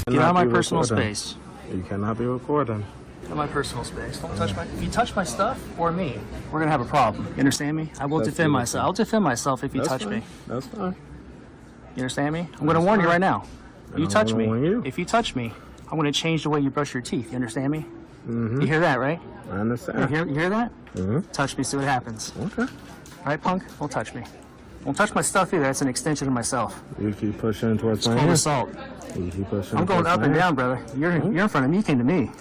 Get out of my personal space. You cannot be recording. Get out of my personal space. Don't touch my... If you touch my stuff or me, we're gonna have a problem. You understand me? I will defend myself. I'll defend myself if you touch me. That's fine. You understand me? I'm gonna warn you right now. You touch me. If you touch me, I'm gonna change the way you brush your teeth. You understand me? You hear that, right? I understand. You hear that? Touch me, see what happens. Okay. All right, punk? Don't touch me. Don't touch my stuff either. That's an extension of myself. You keep pushing towards my hand. It's called assault. You keep pushing. I'm going up and down, brother. You're in front of me. You came to me.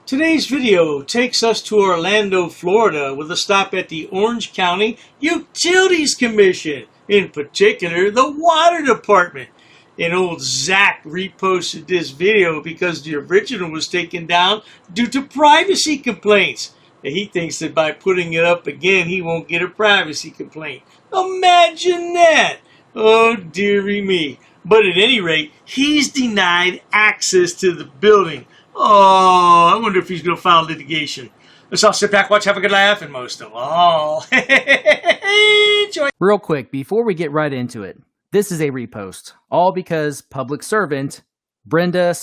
Today's video takes us to Orlando, Florida, with a stop at the Orange County Utilities Commission, in particular the Water Department. And old Zach reposted this video because the original was taken down due to privacy complaints. And he thinks that by putting it up again, he won't get a privacy complaint. Imagine that! Oh, dearie me. But at any rate, he's denied access to the building. Oh, I wonder if he's going to file litigation. Let's all sit back, watch, have a good laugh, and most of all, enjoy. Real quick, before we get right into it, this is a repost. All because public servant Brenda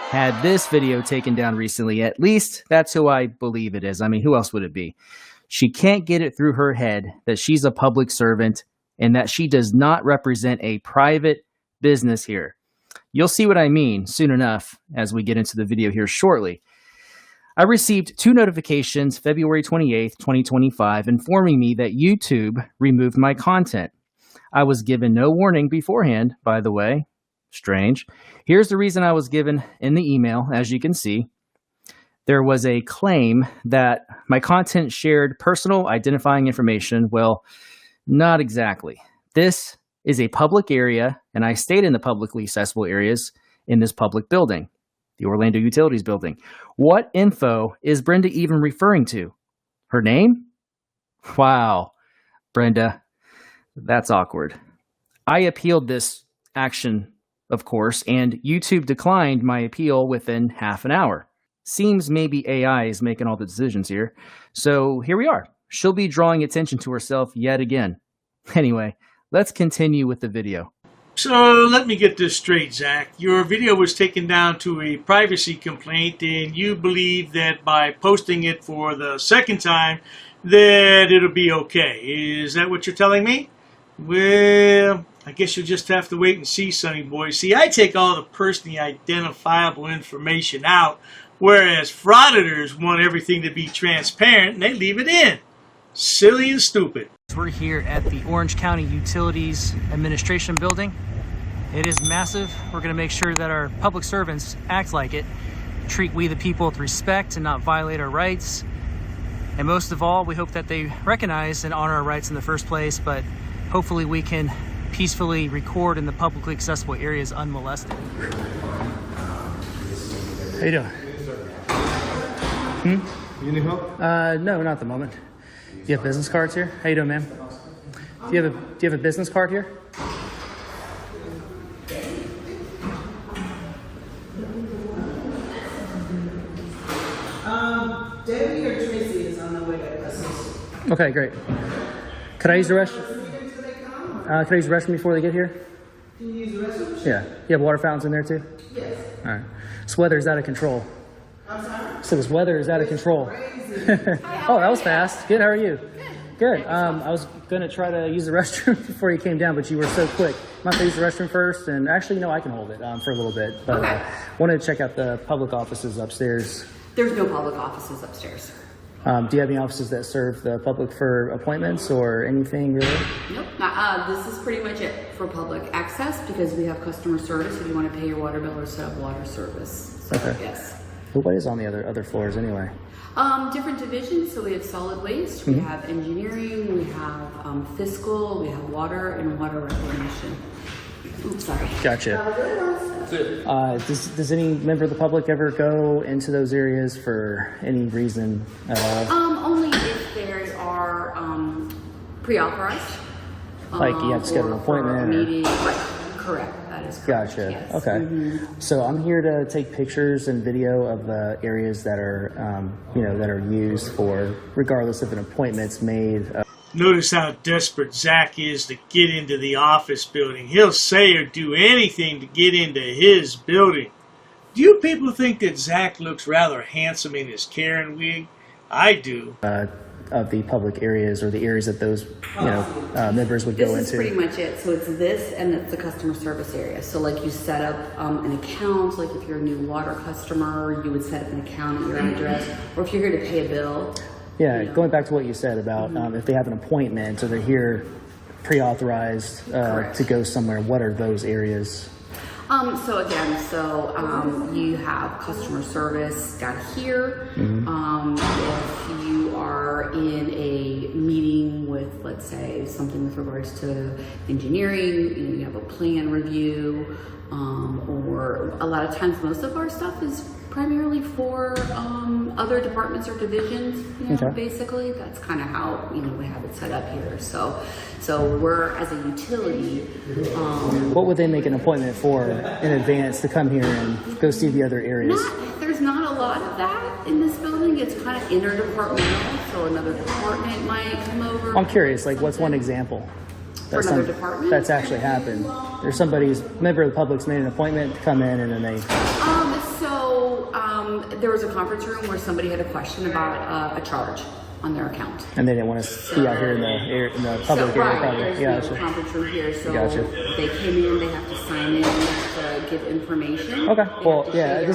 had this video taken down recently. At least that's who I believe it is. I mean, who else would it be? She can't get it through her head that she's a public servant and that she does not represent a private business here. You'll see what I mean soon enough as we get into the video here shortly. I received 2 notifications February 28th, 2025, informing me that YouTube removed my content. I was given no warning beforehand, by the way. Strange. Here's the reason I was given in the email, as you can see. There was a claim that my content shared personal identifying information. Well, not exactly. This is a public area, and I stayed in the publicly accessible areas in this public building, the Orlando Utilities Building. What info is Brenda even referring to? Her name? Wow, Brenda, that's awkward. I appealed this action, of course, and YouTube declined my appeal within half an hour. Seems maybe AI is making all the decisions here. So here we are. She'll be drawing attention to herself yet again. Anyway, let's continue with the video. So let me get this straight, Zach. Your video was taken down to a privacy complaint, and you believe that by posting it for the second time, that it'll be okay. Is that what you're telling me? Well, I guess you'll just have to wait and see, sonny boy. See, I take all the personally identifiable information out, whereas frauditors want everything to be transparent, and they leave it in. Silly and stupid. We're here at the Orange County Utilities Administration Building. It is massive. We're going to make sure that our public servants act like it, treat we the people with respect and not violate our rights. And most of all, we hope that they recognize and honor our rights in the first place, but hopefully we can peacefully record in the publicly accessible areas unmolested. How you doing? You need help? No, not at the moment. Do you have business cards here? How you doing, ma'am? Do you have a business card here? Debbie or Tracy is on the way to assist. Okay, great. Could I use the restroom? Could I use the restroom before they get here? Can you use the restroom? Yeah. You have water fountains in there too? Yes. All right. This weather is out of control. I'm sorry? So this weather is out of control. Oh, that was fast. Good. How are you? Good. I was going to try to use the restroom before you came down, but you were so quick. I'm going to use the restroom first, and actually, no, I can hold it for a little bit. But wanted to check out the public offices upstairs. There's no public offices upstairs. Do you have any offices that serve the public for appointments or anything really? Nope. This is pretty much it for public access because we have customer service if you want to pay your water bill or set up water service. So, okay. Yes. Well, what is on the other floors anyway? Different divisions. So we have solid waste, we have engineering, we have fiscal, we have water, and water reclamation. Oops, sorry. Gotcha. Does any member of the public ever go into those areas for any reason at all? Only if they are pre-authorized. Like you have to schedule an appointment? Meeting. Right. Correct. That is correct. Gotcha. Yes. Okay. So I'm here to take pictures and video of the areas that are, that are used for, regardless if an appointment's made. Notice how desperate Zach is to get into the office building. He'll say or do anything to get into his building. Do you people think that Zach looks rather handsome in his Karen wig? I do. Of the public areas or the areas that those members would go This is into. pretty much it. So it's this and it's the customer service area. So like you set up an account, like if you're a new water customer, you would set up an account at your address, or if you're here to pay a bill. Yeah, going back to what you said about if they have an appointment or they're here pre-authorized to go somewhere, what are those areas? You have customer service down here. If you are in a meeting with, let's say, something with regards to engineering, you have a plan review, or a lot of times most of our stuff is primarily for other departments or divisions, basically. That's kind of how, we have it set up here. So we're, as a utility. What would they make an appointment for in advance to come here and go see the other areas? There's not a lot of that in this building. It's kind of interdepartmental, so another department might come over. I'm curious, like what's one example? For another department? That's actually happened. There's somebody's member of the public's made an appointment to come in and then they... There was a conference room where somebody had a question about a charge on their account. And they didn't want to be out here in the public area, probably. There's no conference room here, so they came in, they have to sign in, they have to give information. Okay, well, yeah,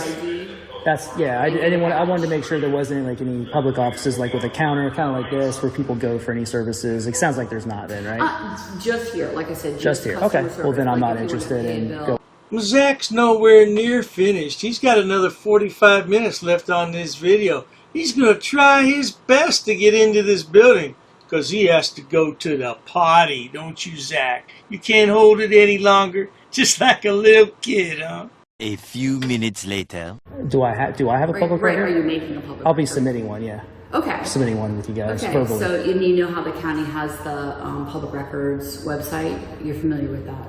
I didn't want. I wanted to make sure there wasn't like any public offices like with a counter, kind of like this, where people go for any services. It sounds like there's not, then, right? Just here, like I said. Just here. Okay. Well, then I'm not interested in going. Zach's nowhere near finished. He's got another 45 minutes left on this video. He's going to try his best to get into this building because he has to go to the potty, don't you, Zach? You can't hold it any longer, just like a little kid, huh? A few minutes later. Do I have a public record? Are you making a public I'll be record? submitting one, yeah. Okay. Submitting one with you guys verbally. So you know how the county has the public records website? You're familiar with that,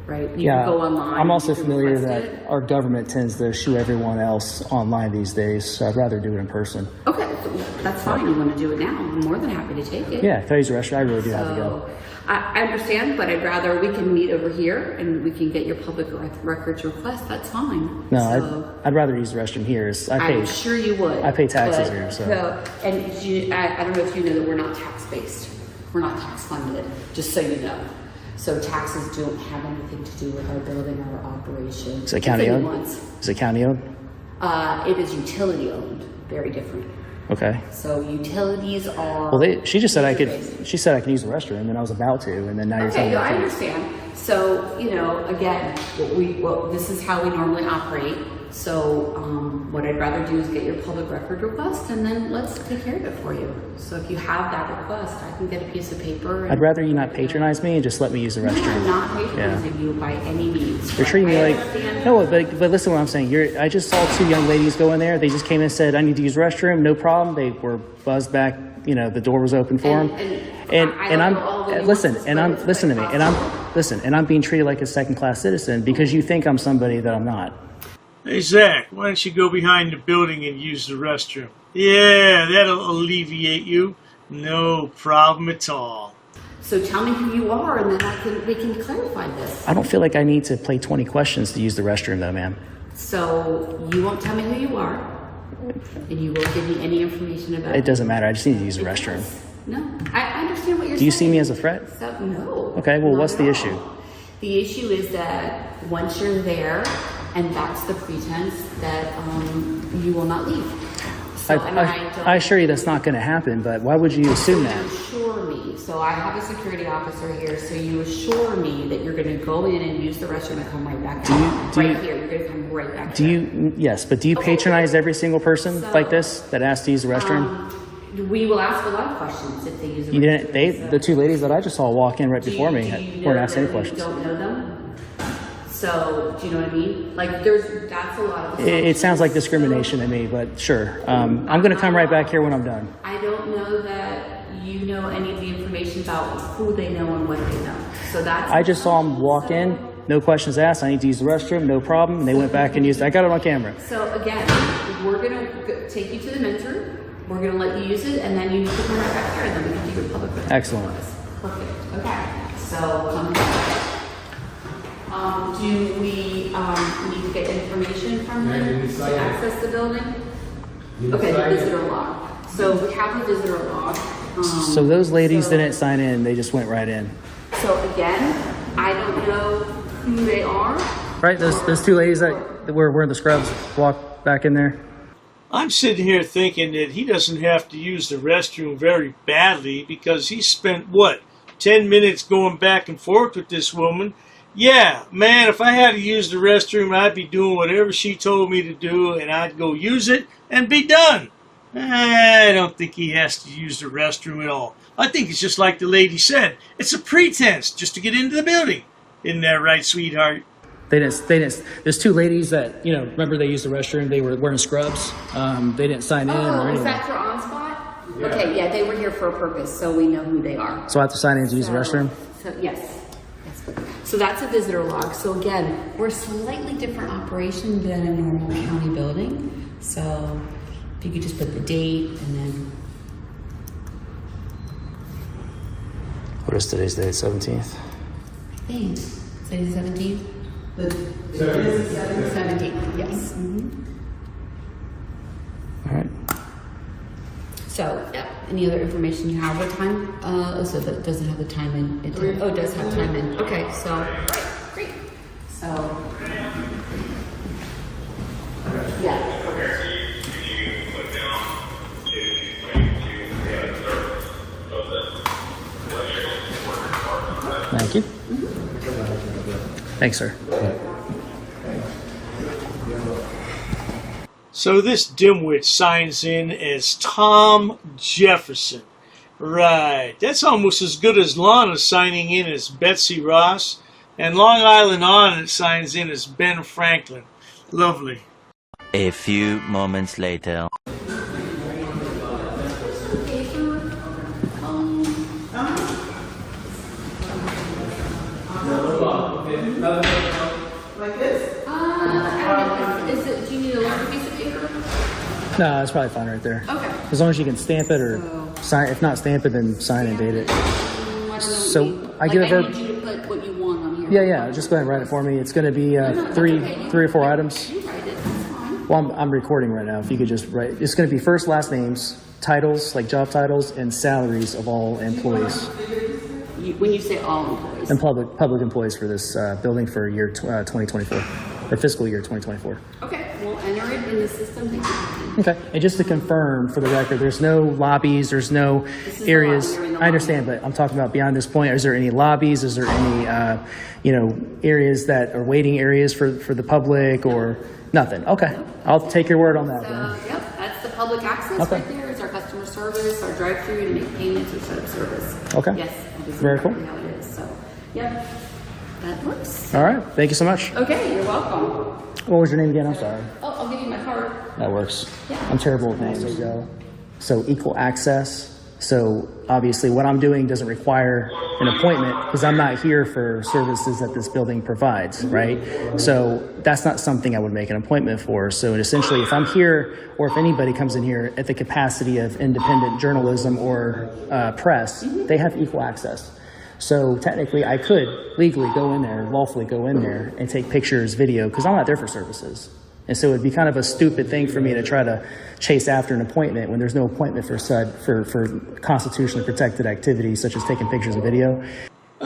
right? You can go online. I'm also familiar that our government tends to shoe everyone else online these days, so I'd rather do it in person. Okay, so that's fine. You want to do it now? I'm more than happy to take it. Yeah, today's restaurant, I really do have to go. I understand, but I'd rather we can meet over here and we can get your public records request. That's fine. No, I'd rather use the restroom here. I'm sure you would. I pay taxes here, so. And I don't know if you know that we're not tax-based. We're not tax-funded, just so you know. So taxes don't have anything to do with our building or our operation. Is it county owned? Is it county owned? It is utility owned. Very different. Okay. So utilities are. Well, she just said I could. She said I could use the restroom, and I was about to, and then now you're telling me. I understand. So again, this is how we normally operate. So what I'd rather do is get your public record request, and then let's take care of it for you. So if you have that request, I can get a piece of paper. I'd rather you not patronize me and just let me use the restroom. I'm not patronizing you by any means. You're treating me like no, but listen to what I'm saying. I just saw two young ladies go in there. They just came in and said, "I need to use the restroom." No problem. They were buzzed back. The door was open for them. And I'm being treated like a second-class citizen because you think I'm somebody that I'm not. Hey, Zach, why don't you go behind the building and use the restroom? Yeah, that'll alleviate you. No problem at all. So tell me who you are, and then we can clarify this. I don't feel like I need to play 20 questions to use the restroom, though, ma'am. So you won't tell me who you are, and you won't give me any information about it. It doesn't matter. I just need to use the restroom. No, I understand what you're saying. Do you see me as a threat? So, no. Okay, well, what's the issue? The issue is that once you're there, and that's the pretense that you will not leave. So, I assure you that's not going to happen, but why would you assume that? You assure me. So I have a security officer here, so you assure me that you're going to go in and use the restroom and come right back out. Here, you're going to come right back out. Yes, but do you patronize every single person like this that asks to use the restroom? We will ask a lot of questions if they use the restroom. The two ladies that I just saw walk in right before me weren't asking any questions. You don't know them? So, do you know what I mean? Like, that's a lot of... It sounds like discrimination to me, but sure. I'm going to come right back here when I'm done. I don't know that you know any of the information about who they know and what they know. So that's... I just saw them walk in, no questions asked. I need to use the restroom, no problem. And they went back and used it. I got it on camera. So, again, we're going to take you to the men's room. We're going to let you use it, and then you need to come right back here, and then we can do your public record. Excellent. Perfect. Okay. So, come back. Do we need to get information from him to access the building? Okay, the visitor log. So we have a visitor log. So those ladies didn't sign in, they just went right in. So again, I don't know who they are. Right, those two ladies that were wearing the scrubs walk back in there. I'm sitting here thinking that he doesn't have to use the restroom very badly because he spent, 10 minutes going back and forth with this woman. Yeah, man, if I had to use the restroom, I'd be doing whatever she told me to do, and I'd go use it and be done. I don't think he has to use the restroom at all. I think it's just like the lady said. It's a pretense just to get into the building. Isn't that right, sweetheart? They didn't, there's two ladies that, remember they used the restroom, they were wearing scrubs. They didn't sign in or Oh, anything. is that for on spot? Yeah. Okay, yeah, they were here for a purpose, so we know who they are. So I have to sign in to use the restroom? So, yes. So that's a visitor log. So again, we're a slightly different operation than a normal county building. So if you could just put the date and then. What is today's date, 17th? I think. Today's 17th? 17th, yes. All right. So, yeah, any other information you have? What time? So that doesn't have the time in. It does have time in. Okay, so, great. So, yeah. Thank you. Thanks, sir. So this dimwit signs in as Tom Jefferson. Right. That's almost as good as Lana signing in as Betsy Ross. And Long Island On it signs in as Ben Franklin. Lovely. A few moments later. Like this? Do you need a larger piece of paper? No, it's probably fine right there. Okay. As long as you can stamp it or sign. If not stamp it, then sign and date it. So I get a verb. I need you to put what you want on here. Yeah. Just go ahead and write it for me. It's going to be three or four items. You write it, that's fine. Well, I'm recording right now. If you could just write, it's going to be first, last names, titles like job titles, and salaries of all employees When you say all employees. and public employees for this building for year 2024 or fiscal year 2024. Okay, we'll enter it in the system. Thank you. Okay, and just to confirm for the record, there's no lobbies, there's no This is the areas. lobby, you're in the I understand, but I'm talking about beyond this point. Is there any lobbies? Is there any, areas that are waiting areas for the public or nothing? Okay, I'll take your word on that. then. Yep, that's the public access Okay. right there. It's our customer service, our drive-through to make payments or set up service. Okay. Yes. This is Very cool. exactly how it is. So, yep, that works. All right, thank you so much. Okay, you're welcome. What was your name again? I'm sorry. Oh, I'll give you my card. That works. Yeah. I'm terrible with names. So equal access. So obviously what I'm doing doesn't require an appointment because I'm not here for services that this building provides, right? So that's not something I would make an appointment for. So essentially if I'm here or if anybody comes in here at the capacity of independent journalism or press, they have equal access. So technically I could legally go in there, lawfully go in there and take pictures, video, because I'm not there for services. And so it'd be kind of a stupid thing for me to try to chase after an appointment when there's no appointment for constitutionally protected activities such as taking pictures and video.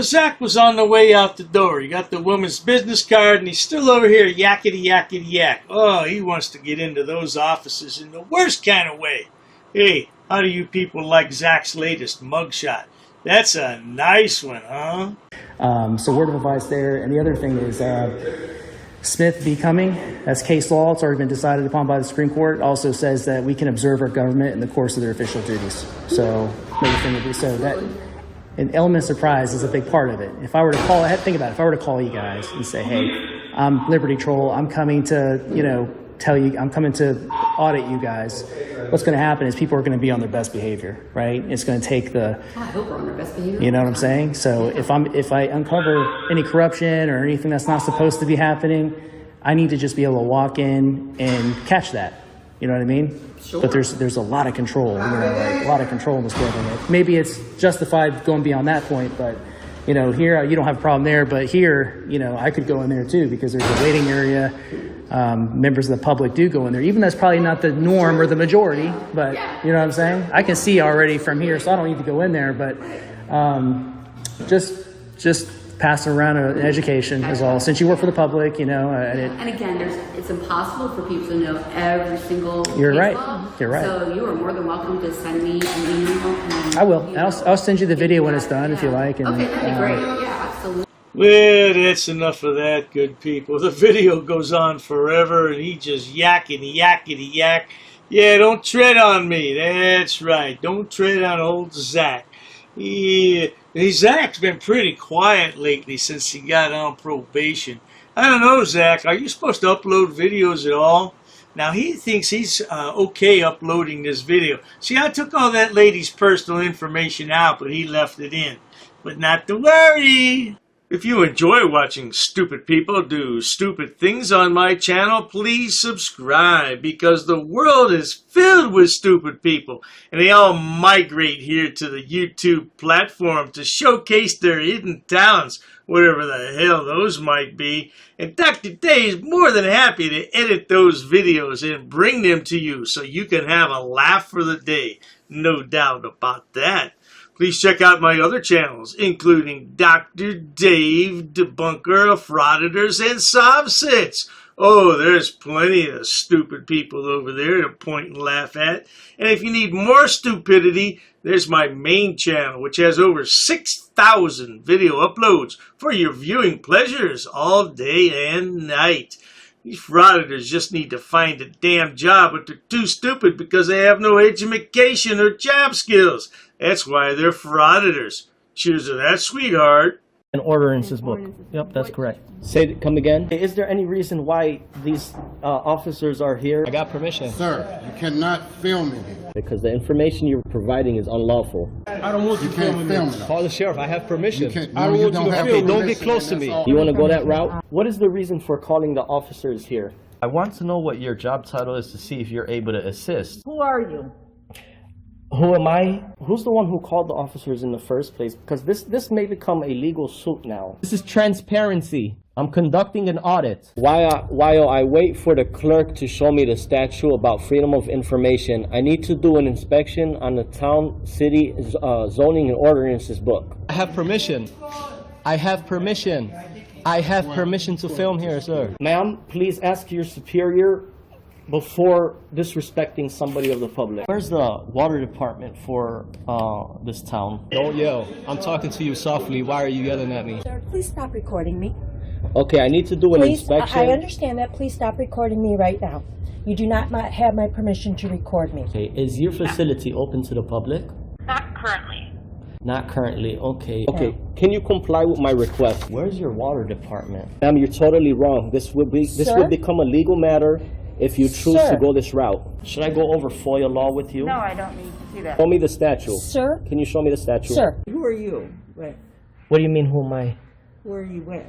Zach was on the way out the door. He got the woman's business card and he's still over here yakety yakety yak. Oh, he wants to get into those offices in the worst kind of way. Hey, how do you people like Zach's latest mugshot? That's a nice one, huh? So word of advice there. And the other thing is Smith v. Cumming, that's case law. It's already been decided upon by the Supreme Court. Also says that we can observe our government in the course of their official duties. So that an element of surprise is a big part of it. If I were to call, think about it. If I were to call you guys and say, hey, I'm Liberty Troll. I'm coming to, tell you, I'm coming to audit you guys. What's going to happen is people are going to be on their best behavior, right? It's going to take I hope we're on our best behavior. you know what I'm saying? So if I uncover any corruption or anything that's not supposed to be happening, I need to just be able to walk in and catch that. You know what I mean? Sure. But there's a lot of control, a lot of control in this building. Maybe it's justified going beyond that point, but you know, here you don't have a problem there, but here, you know, I could go in there too because there's a waiting area. Members of the public do go in there, even though that's probably not the norm or the majority, but you know what I'm saying? I can see already from here, so I don't need to go in there, but just passing around an education is all. Since you work for the public, you know. And again, it's impossible for people to know every single You're case right. law. You're right. So you are more than welcome to send me an email. And I will. I'll send you the video when it's done if you like. And, okay, that'd be great. Yeah, absolutely. Well, that's enough of that, good people. The video goes on forever, and he just yakety yak. Yeah, don't tread on me. That's right. Don't tread on old Zach. Zach's been pretty quiet lately since he got on probation. I don't know, Zach. Are you supposed to upload videos at all? Now, he thinks he's okay uploading this video. See, I took all that lady's personal information out, but he left it in. But not to worry. If you enjoy watching stupid people do stupid things on my channel, please subscribe, because the world is filled with stupid people, and they all migrate here to the YouTube platform to showcase their hidden talents, whatever the hell those might be. And Dr. Day is more than happy to edit those videos and bring them to you so you can have a laugh for the day. No doubt about that. Please check out my other channels, including Dr. Dave, Debunker of Frauditors and Subsets. Oh, there's plenty of stupid people over there to point and laugh at. And if you need more stupidity, there's my main channel, which has over 6,000 video uploads for your viewing pleasures all day and night. These frauditors just need to find a damn job, but they're too stupid because they have no education or job skills. That's why they're frauditors. Cheers to that, sweetheart. An ordinances book. Yep, that's correct. Come again. Is there any reason why these officers are here? I got permission. Sir, you cannot film in here. Because the information you're providing is unlawful. I don't want you filming me. Call the sheriff. I have permission. I don't want you to film. Don't get close to me. You want to go that route? What is the reason for calling the officers here? I want to know what your job title is to see if you're able to assist. Who are you? Who am I? Who's the one who called the officers in the first place? Because this may become a legal suit now. This is transparency. I'm conducting an audit. While I wait for the clerk to show me the statute about freedom of information, I need to do an inspection on the town, city, zoning and ordinances book. I have permission. I have permission. I have permission to film here, sir. Ma'am, please ask your superior before disrespecting somebody of the public. Where's the water department for this town? Don't yell. I'm talking to you softly. Why are you yelling at me? Sir, please stop recording me. Okay, I need to do an inspection. I understand that. Please stop recording me right now. You do not have my permission to record me. Okay, is your facility open to the public? Not currently. Not currently, okay. Okay, can you comply with my request? Where's your water department? Ma'am, you're totally wrong. This will become a legal matter if you choose to go this route. Should I go over FOIA law with you? No, I don't need to do that. Show me the statute. Sir? Can you show me the statute? Sir. Who are you with? What do you mean, who am I? Who are you with?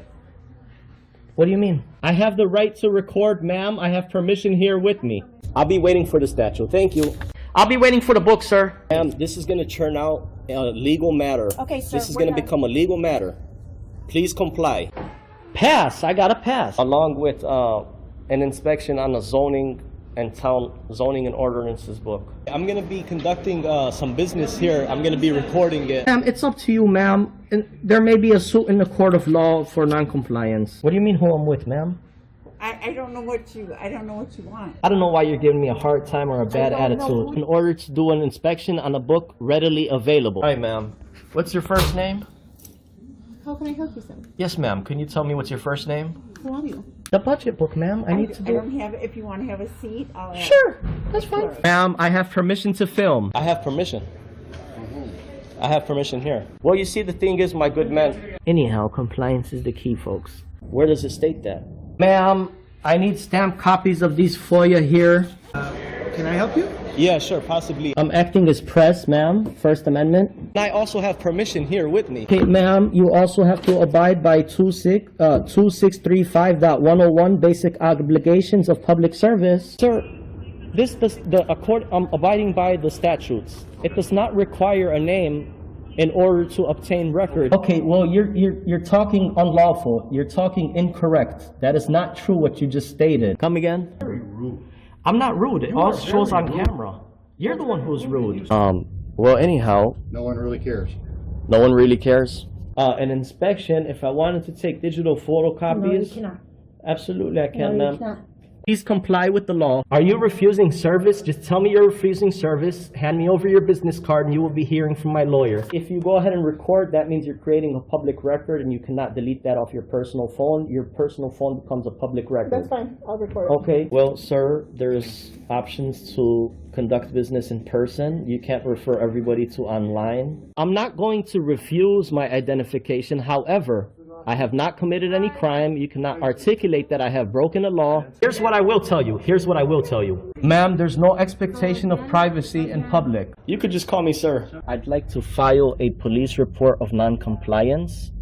What do you mean? I have the right to record, ma'am. I have permission here with me. I'll be waiting for the statute. Thank you. I'll be waiting for the book, sir. Ma'am, this is going to turn out a legal matter. Okay, sir. This is going to become a legal matter. Please comply. Pass. I got a pass. Along with an inspection on the zoning and town zoning and ordinances book. I'm going to be conducting some business here. I'm going to be recording it. Ma'am, it's up to you, ma'am. There may be a suit in the court of law for non-compliance. What do you mean who I'm with, ma'am? I don't know what you want. I don't know why you're giving me a hard time or a bad attitude. In order to do an inspection on a book readily available. Hi, ma'am. What's your first name? How can I help you, sir? Yes, ma'am. Can you tell me what's your first name? Who are you? The budget book, ma'am. I need to do. I don't have. If you want to have a seat, I'll. Sure, that's fine. Ma'am, I have permission to film. I have permission. I have permission here. Well, you see, the thing is, my good man. Anyhow, compliance is the key, folks. Where does it state that? Ma'am, I need stamped copies of these FOIA here. Can I help you? Yeah, sure, possibly. I'm acting as press, ma'am. First Amendment. And I also have permission here with me. Okay, ma'am, you also have to abide by 2635.101 basic obligations of public service. Sir, I'm abiding by the statutes. It does not require a name in order to obtain record. Okay, well, you're talking unlawful. You're talking incorrect. That is not true what you just stated. Come again? Very rude. I'm not rude. It all shows on camera. You're the one who's rude. Well, anyhow. No one really cares. No one really cares. An inspection, if I wanted to take digital photocopies. No, you cannot. Absolutely, I can, No, ma'am. you cannot. Please comply with the law. Are you refusing service? Just tell me you're refusing service. Hand me over your business card and you will be hearing from my lawyer. If you go ahead and record, that means you're creating a public record and you cannot delete that off your personal phone. Your personal phone becomes a public record. That's fine. I'll record it. Okay, well, sir, there's options to conduct business in person. You can't refer everybody to online. I'm not going to refuse my identification. However, I have not committed any crime. You cannot articulate that I have broken the law. Here's what I will tell you. Here's what I will tell you. Ma'am, there's no expectation of privacy in public. You could just call me sir. I'd like to file a police report of non-compliance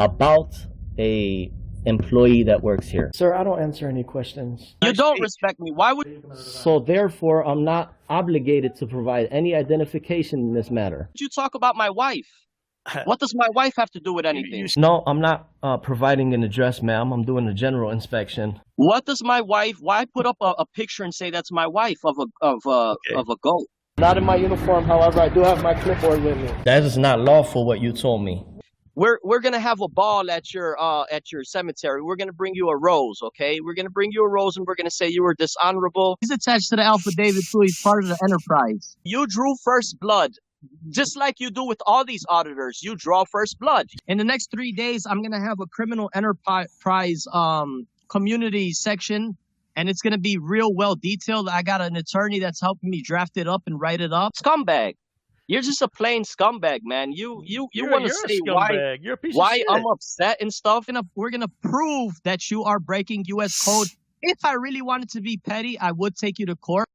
about a employee that works here. Sir, I don't answer any questions. You don't respect me. Why would So therefore, I'm not obligated to provide any identification in this matter. you talk about my wife? What does my wife have to do with anything? No, I'm not providing an address, ma'am. I'm doing a general inspection. What does my wife? Why put up a picture and say that's my wife of a goat? Not in my uniform, however, I do have my clipboard with me. That is not lawful what you told me. We're gonna have a ball at your cemetery. We're gonna bring you a rose, okay? We're gonna bring you a rose and we're gonna say you were dishonorable. He's attached to the affidavit too. He's part of the enterprise. You drew first blood. Just like you do with all these auditors, you draw first blood. In the next 3 days, I'm going to have a criminal enterprise community section, and it's going to be real well detailed. I got an attorney that's helping me draft it up and write it up. Scumbag. You're just a plain scumbag, man. You want to say why I'm upset and stuff. We're going to prove that you are breaking U.S. code. If I really wanted to be petty, I would take you to court.